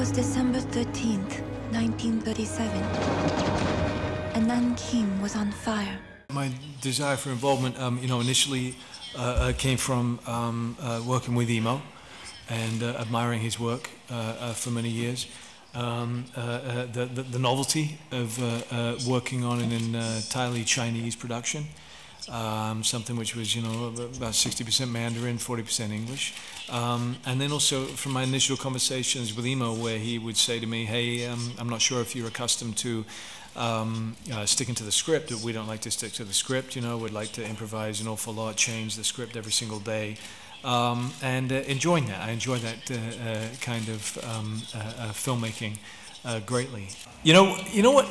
was December 13th, 1937, and Nanking was on fire. My desire for involvement, initially came from working with Yimou and admiring his work for many years. The novelty of working on an entirely Chinese production, something which was, about 60% Mandarin, 40% English. And then also from my initial conversations with Yimou, where he would say to me, hey, I'm not sure if you're accustomed to sticking to the script. We don't like to stick to the script, we'd like to improvise an awful lot, change the script every single day. And enjoying that. I enjoy that kind of filmmaking greatly. You know what?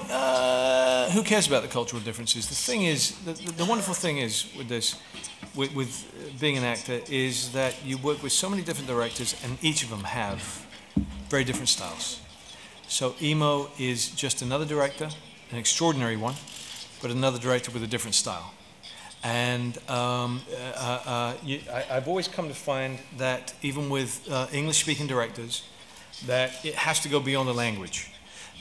Who cares about the cultural differences? The thing is, the wonderful thing is with this, with being an actor, is that you work with so many different directors, and each of them have very different styles. So Yimou is just another director, an extraordinary one, but another director with a different style. And I've always come to find that even with English-speaking directors, that it has to go beyond the language.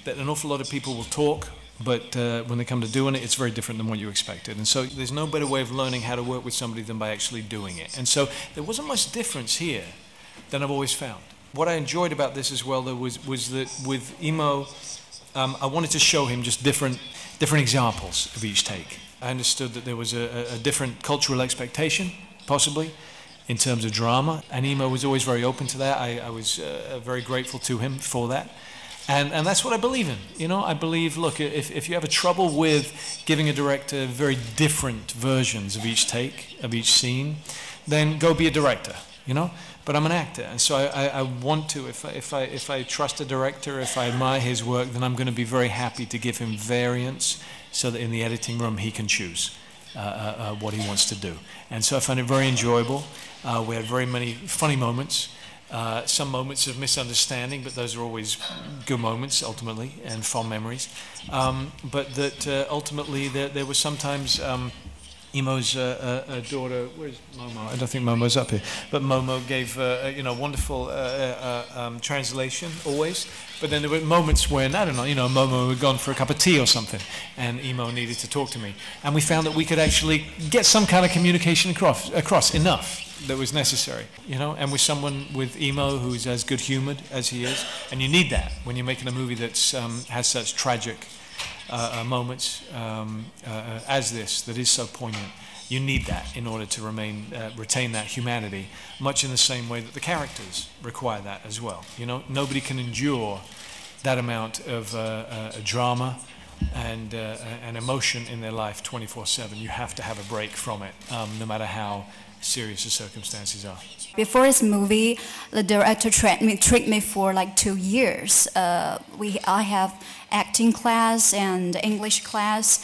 That an awful lot of people will talk, but when they come to doing it, it's very different than what you expected. And so there's no better way of learning how to work with somebody than by actually doing it. And so there wasn't much difference here than I've always found. What I enjoyed about this as well, though, was that with Yimou, I wanted to show him just different examples of each take. I understood that there was a different cultural expectation, possibly, in terms of drama, and Yimou was always very open to that. I was very grateful to him for that. And that's what I believe in. I believe, look, if you have a trouble with giving a director very different versions of each take, of each scene, then go be a director, But I'm an actor, and so I want to, if I trust a director, if I admire his work, then I'm going to be very happy to give him variants so that in the editing room he can choose what he wants to do. And so I find it very enjoyable. We had very many funny moments, some moments of misunderstanding, but those are always good moments, ultimately, and fond memories. But that ultimately there was sometimes Yimou's daughter, where's Momo? I don't think Momo's up here, but Momo gave wonderful translation always. But then there were moments when, I don't know, Momo had gone for a cup of tea or something, and Yimou needed to talk to me, and we found that we could actually get some kind of communication across enough that was necessary, And with someone with Yimou who's as good-humored as he is, and you need that when you're making a movie that has such tragic moments as this, that is so poignant. You need that in order to retain that humanity, much in the same way that the characters require that as well. Nobody can endure that amount of drama and emotion in their life 24/7. You have to have a break from it, no matter how serious the circumstances are. Before this movie, the director trained me for like 2 years. I have acting class and English class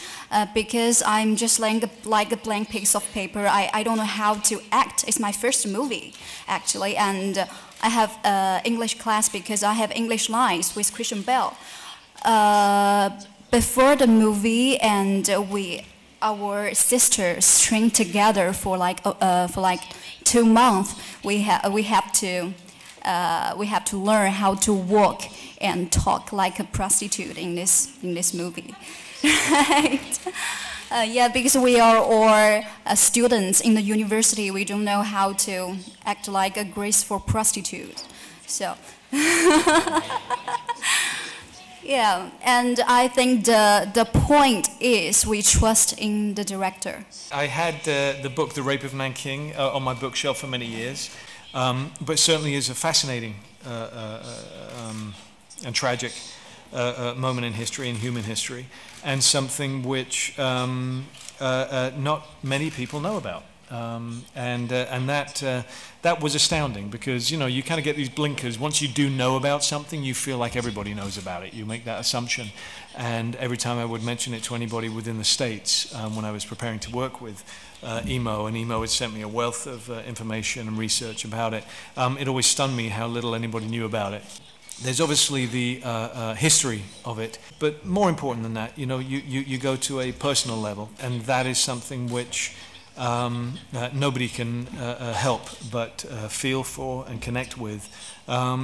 because I'm just like a blank piece of paper. I don't know how to act. It's my first movie, actually, and I have English class because I have English lines with Christian Bale. Before the movie, and our sisters trained together for like 2 months. We have to learn how to walk and talk like a prostitute in this movie, right? Because we are all students in the university. We don't know how to act like a graceful prostitute, so. Yeah, and I think the point is we trust in the director. I had the book The Rape of Nanking on my bookshelf for many years, but certainly is a fascinating and tragic moment in history, in human history, and something which not many people know about. That was astounding because you kind of get these blinkers. Once you do know about something, you feel like everybody knows about it. You make that assumption, and every time I would mention it to anybody within the States when I was preparing to work with Yimou, and Yimou had sent me a wealth of information and research about it, it always stunned me how little anybody knew about it. There's obviously the history of it, but more important than that, you go to a personal level, and that is something which nobody can help but feel for and connect with,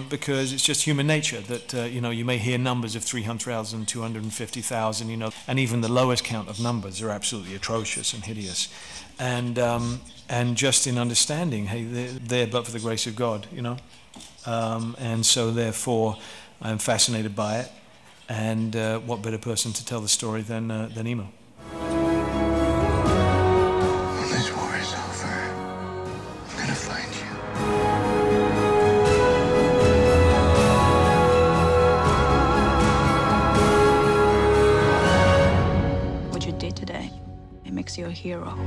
because it's just human nature that you may hear numbers of 300,000, 250,000, and even the lowest count of numbers are absolutely atrocious and hideous, and just in understanding, hey, they're there but for the grace of God, and so therefore I'm fascinated by it, and what better person to tell the story than Yimou. What you did today, it makes you a hero.